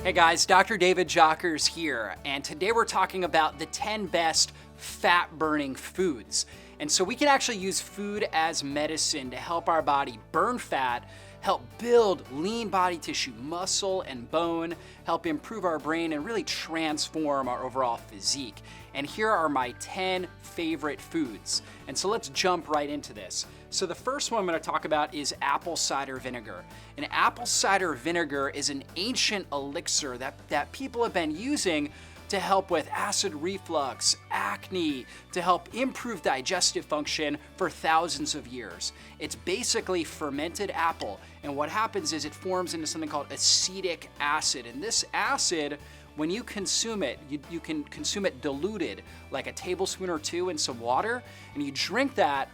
Hey guys, Dr. David Jockers here, and today we're talking about the 10 best fat-burning foods. And so we can actually use food as medicine to help our body burn fat, help build lean body tissue, muscle and bone, help improve our brain, and really transform our overall physique. And here are my 10 favorite foods. And so let's jump right into this. So the first one I'm going to talk about is apple cider vinegar. And apple cider vinegar is an ancient elixir that people have been using to help with acid reflux, acne, to help improve digestive function for thousands of years. It's basically fermented apple, and what happens is it forms into something called acetic acid. And this acid, when you consume it, you can consume it diluted, like a tablespoon or two in some water, and you drink that.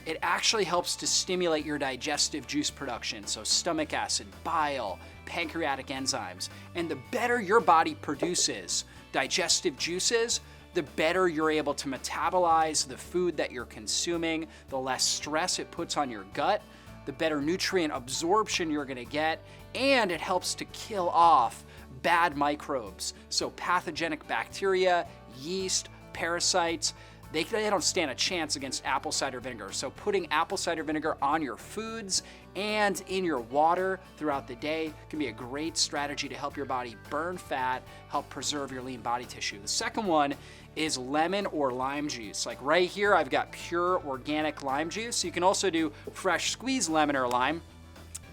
It actually helps to stimulate your digestive juice production, so stomach acid, bile, pancreatic enzymes. And the better your body produces digestive juices, the better you're able to metabolize the food that you're consuming, the less stress it puts on your gut, the better nutrient absorption you're gonna get, and it helps to kill off bad microbes. So pathogenic bacteria, yeast, parasites, they don't stand a chance against apple cider vinegar. So putting apple cider vinegar on your foods and in your water throughout the day can be a great strategy to help your body burn fat, help preserve your lean body tissue. The second one is lemon or lime juice. Like right here, I've got pure organic lime juice. You can also do fresh squeezed lemon or lime.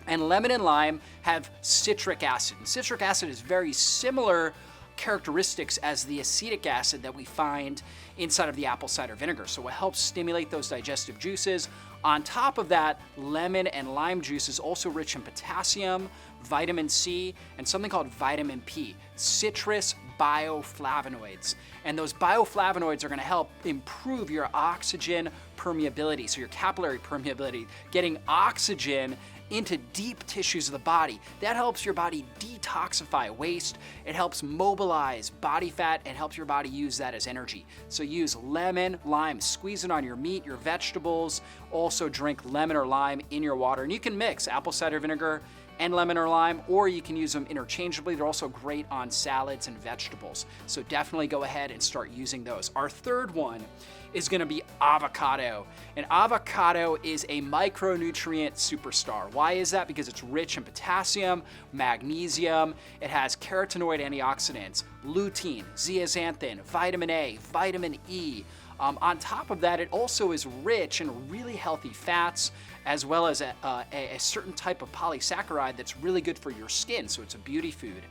And lemon and lime have citric acid. And citric acid is very similar characteristics as the acetic acid that we find inside of the apple cider vinegar. So it helps stimulate those digestive juices. On top of that, lemon and lime juice is also rich in potassium, vitamin C, and something called vitamin P, citrus bioflavonoids. And those bioflavonoids are going to help improve your oxygen permeability, so your capillary permeability, getting oxygen into deep tissues of the body. That helps your body detoxify waste. It helps mobilize body fat and helps your body use that as energy. So use lemon, lime, squeeze it on your meat, your vegetables. Also drink lemon or lime in your water. And you can mix apple cider vinegar and lemon or lime, or you can use them interchangeably. They're also great on salads and vegetables. So definitely go ahead and start using those. Our third one is gonna be avocado. And avocado is a micronutrient superstar. Why is that? Because it's rich in potassium, magnesium, it has carotenoid antioxidants, lutein, zeaxanthin, vitamin A, vitamin E. On top of that, it also is rich in really healthy fats, as well as a certain type of polysaccharide that's really good for your skin, so it's a beauty food.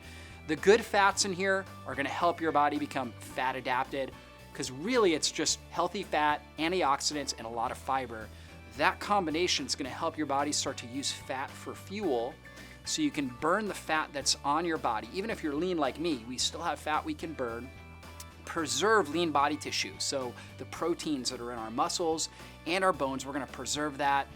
The good fats in here are gonna help your body become fat adapted, because really it's just healthy fat, antioxidants, and a lot of fiber. That combination is gonna help your body start to use fat for fuel, so you can burn the fat that's on your body. Even if you're lean like me, we still have fat we can burn. Preserve lean body tissue, so the proteins that are in our muscles and our bones, we're gonna preserve that,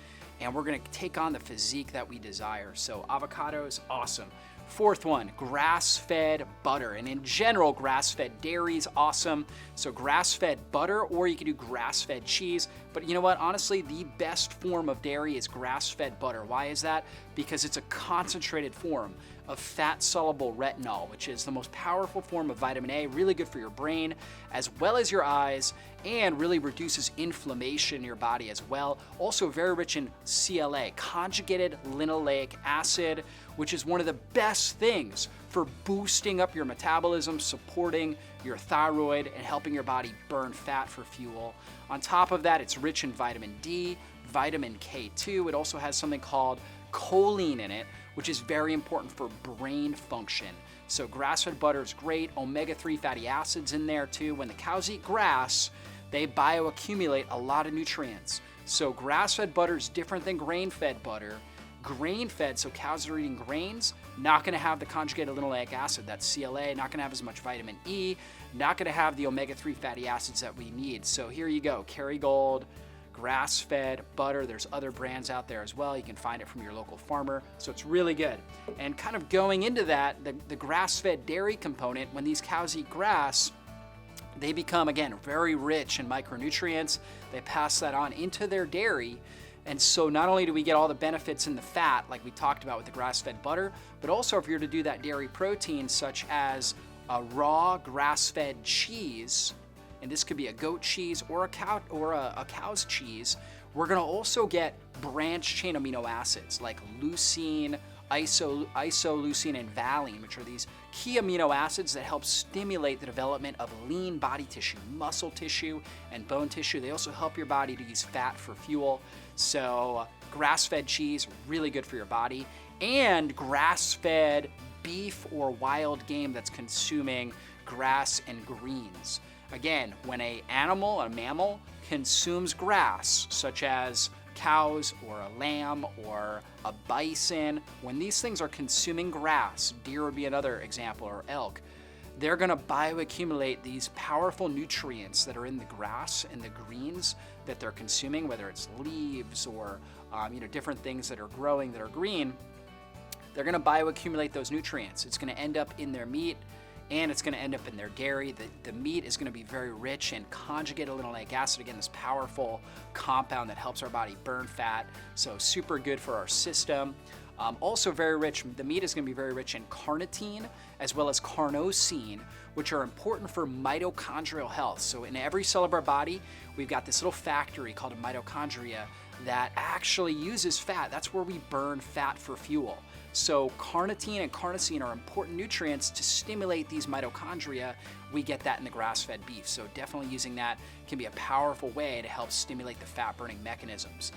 and we're gonna take on the physique that we desire. So avocado is awesome. Fourth one, grass-fed butter. And in general, grass-fed dairy is awesome. So grass-fed butter, or you can do grass-fed cheese. But you know what? Honestly, the best form of dairy is grass-fed butter. Why is that? Because it's a concentrated form of fat-soluble retinol, which is the most powerful form of vitamin A, really good for your brain, as well as your eyes, and really reduces inflammation in your body as well. Also very rich in CLA, conjugated linoleic acid, which is one of the best things for boosting up your metabolism, supporting your thyroid, and helping your body burn fat for fuel. On top of that, it's rich in vitamin D, vitamin K2. It also has something called choline in it, which is very important for brain function. So grass-fed butter is great. Omega-3 fatty acids in there too. When the cows eat grass, they bioaccumulate a lot of nutrients. So grass-fed butter is different than grain-fed butter. Grain-fed, so cows that are eating grains, not gonna have the conjugated linoleic acid, that's CLA, not gonna have as much vitamin E, not gonna have the omega-3 fatty acids that we need. So here you go, Kerrygold, grass-fed butter. There's other brands out there as well. You can find it from your local farmer. So it's really good. And kind of going into that, the grass-fed dairy component, when these cows eat grass, they become, again, very rich in micronutrients. They pass that on into their dairy. And so not only do we get all the benefits in the fat, like we talked about with the grass-fed butter, but also if you're to do that dairy protein, such as a raw grass-fed cheese, and this could be a goat cheese or a cow's cheese, we're gonna also get branched chain amino acids like leucine, isoleucine, and valine, which are these key amino acids that help stimulate the development of lean body tissue, muscle tissue, and bone tissue. They also help your body to use fat for fuel. So grass-fed cheese, really good for your body. And grass-fed beef or wild game that's consuming grass and greens. Again, when a mammal, consumes grass, such as cows or a lamb or a bison, when these things are consuming grass, deer would be another example, or elk, they're gonna bioaccumulate these powerful nutrients that are in the grass and the greens that they're consuming, whether it's leaves or different things that are growing that are green. They're gonna bioaccumulate those nutrients. It's gonna end up in their meat, and it's gonna end up in their dairy. The meat is gonna be very rich in conjugated linoleic acid, again, this powerful compound that helps our body burn fat, so super good for our system. Also very rich, the meat is gonna be very rich in carnitine as well as carnosine, which are important for mitochondrial health. So in every cell of our body, we've got this little factory called a mitochondria that actually uses fat. That's where we burn fat for fuel. So carnitine and carnosine are important nutrients to stimulate these mitochondria. We get that in the grass-fed beef. So definitely using that can be a powerful way to help stimulate the fat-burning mechanisms.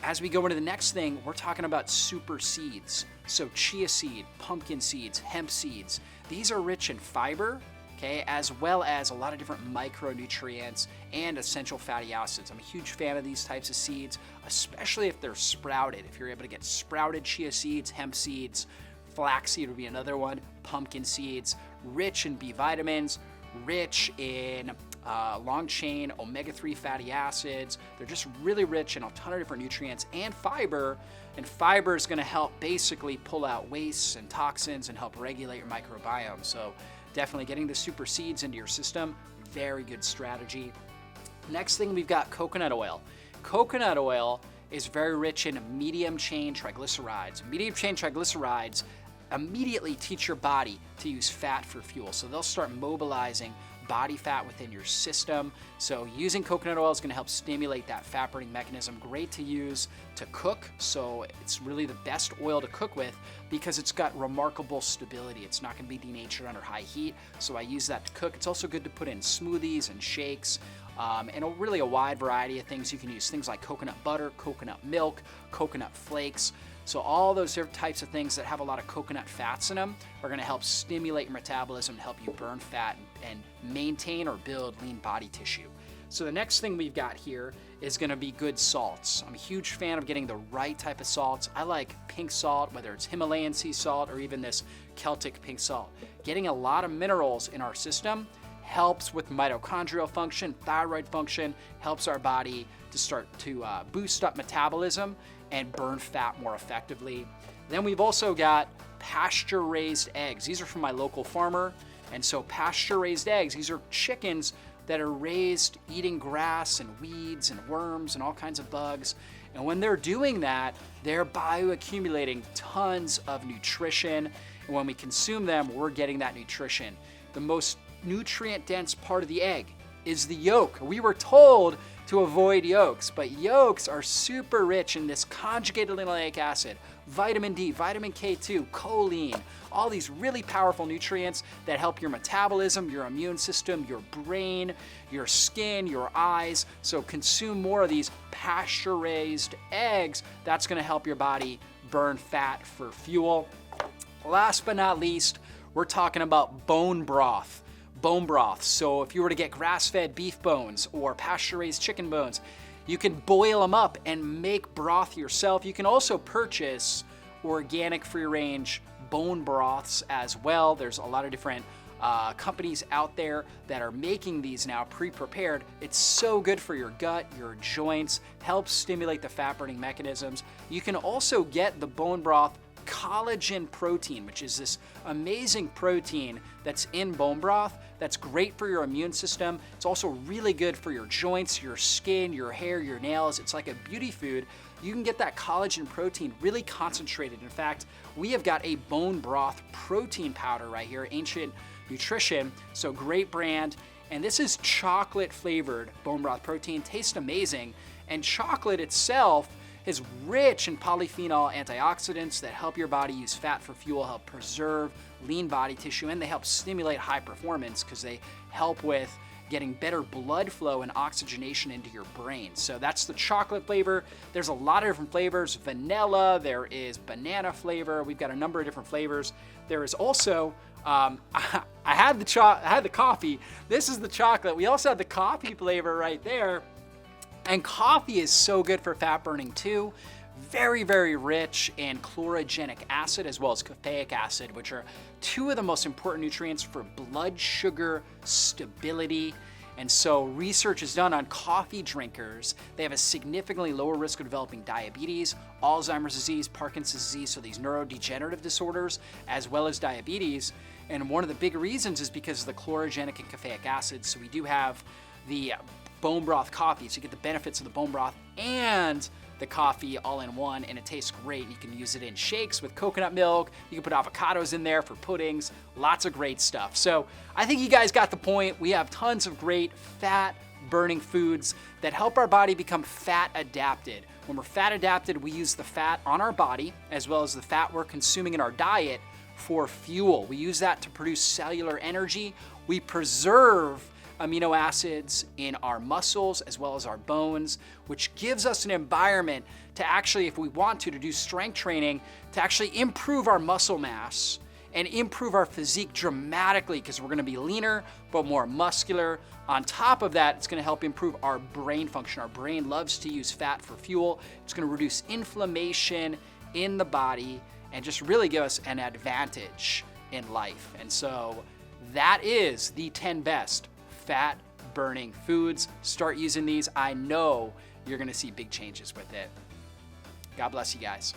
As we go into the next thing, we're talking about super seeds. So chia seed, pumpkin seeds, hemp seeds. These are rich in fiber, okay, as well as a lot of different micronutrients and essential fatty acids. I'm a huge fan of these types of seeds, especially if they're sprouted. If you're able to get sprouted chia seeds, hemp seeds, flaxseed would be another one, pumpkin seeds, rich in B vitamins, rich in long chain omega-3 fatty acids. They're just really rich in a ton of different nutrients and fiber. And fiber is going to help basically pull out wastes and toxins and help regulate your microbiome. So definitely getting the super seeds into your system, very good strategy. Next thing, we've got coconut oil. Coconut oil is very rich in medium chain triglycerides. Medium chain triglycerides immediately teach your body to use fat for fuel. So they'll start mobilizing body fat within your system. So using coconut oil is going to help stimulate that fat burning mechanism. Great to use to cook. So it's really the best oil to cook with because it's got remarkable stability. It's not going to be denatured under high heat. So I use that to cook. It's also good to put in smoothies and shakes. And really a wide variety of things you can use. Things like coconut butter, coconut milk, coconut flakes. So all those different types of things that have a lot of coconut fats in them are going to help stimulate your metabolism and help you burn fat and maintain or build lean body tissue. So the next thing we've got here is going to be good salts. I'm a huge fan of getting the right type of salts. I like pink salt, whether it's Himalayan sea salt or even this Celtic pink salt. Getting a lot of minerals in our system helps with mitochondrial function, thyroid function, helps our body to start to boost up metabolism and burn fat more effectively. Then we've also got pasture-raised eggs. These are from my local farmer. And so pasture-raised eggs, these are chickens that are raised eating grass and weeds and worms and all kinds of bugs. And when they're doing that, they're bioaccumulating tons of nutrition. And when we consume them, we're getting that nutrition. The most nutrient-dense part of the egg is the yolk. We were told to avoid yolks, but yolks are super rich in this conjugated linoleic acid, vitamin D, vitamin K2, choline, all these really powerful nutrients that help your metabolism, your immune system, your brain, your skin, your eyes. So consume more of these pasture-raised eggs. That's going to help your body burn fat for fuel. Last but not least, we're talking about bone broth. Bone broth. So if you were to get grass-fed beef bones or pasture-raised chicken bones, you can boil them up and make broth yourself. You can also purchase organic free-range bone broths as well. There's a lot of different companies out there that are making these now pre-prepared. It's so good for your gut, your joints, helps stimulate the fat-burning mechanisms. You can also get the bone broth collagen protein, which is this amazing protein that's in bone broth that's great for your immune system. It's also really good for your joints, your skin, your hair, your nails. It's like a beauty food. you can get that collagen protein really concentrated. In fact, we have got a bone broth protein powder right here, Ancient Nutrition, so great brand. And this is chocolate flavored bone broth protein, tastes amazing. And chocolate itself is rich in polyphenol antioxidants that help your body use fat for fuel, help preserve lean body tissue, and they help stimulate high performance because they help with getting better blood flow and oxygenation into your brain. So that's the chocolate flavor. There's a lot of different flavors. Vanilla, there is banana flavor. We've got a number of different flavors. There is also, I had the coffee. This is the chocolate. We also have the coffee flavor right there. And coffee is so good for fat burning too. Very, very rich in chlorogenic acid as well as caffeic acid, which are two of the most important nutrients for blood sugar stability. And so research is done on coffee drinkers. They have a significantly lower risk of developing diabetes, Alzheimer's disease, Parkinson's disease, so these neurodegenerative disorders, as well as diabetes. And one of the big reasons is because of the chlorogenic and caffeic acids. So we do have the bone broth coffee, so you get the benefits of the bone broth and the coffee all in one, and it tastes great. You can use it in shakes with coconut milk. You can put avocados in there for puddings. Lots of great stuff. So I think you guys got the point. We have tons of great fat burning foods that help our body become fat adapted. When we're fat adapted, we use the fat on our body as well as the fat we're consuming in our diet for fuel. We use that to produce cellular energy. We preserve amino acids in our muscles as well as our bones, which gives us an environment to actually, if we want to do strength training, to actually improve our muscle mass and improve our physique dramatically because we're gonna be leaner, but more muscular. On top of that, it's gonna help improve our brain function. Our brain loves to use fat for fuel. It's gonna reduce inflammation in the body and just really give us an advantage in life. And so that is the 10 best fat burning foods. Start using these. I know you're gonna see big changes with it. God bless you guys.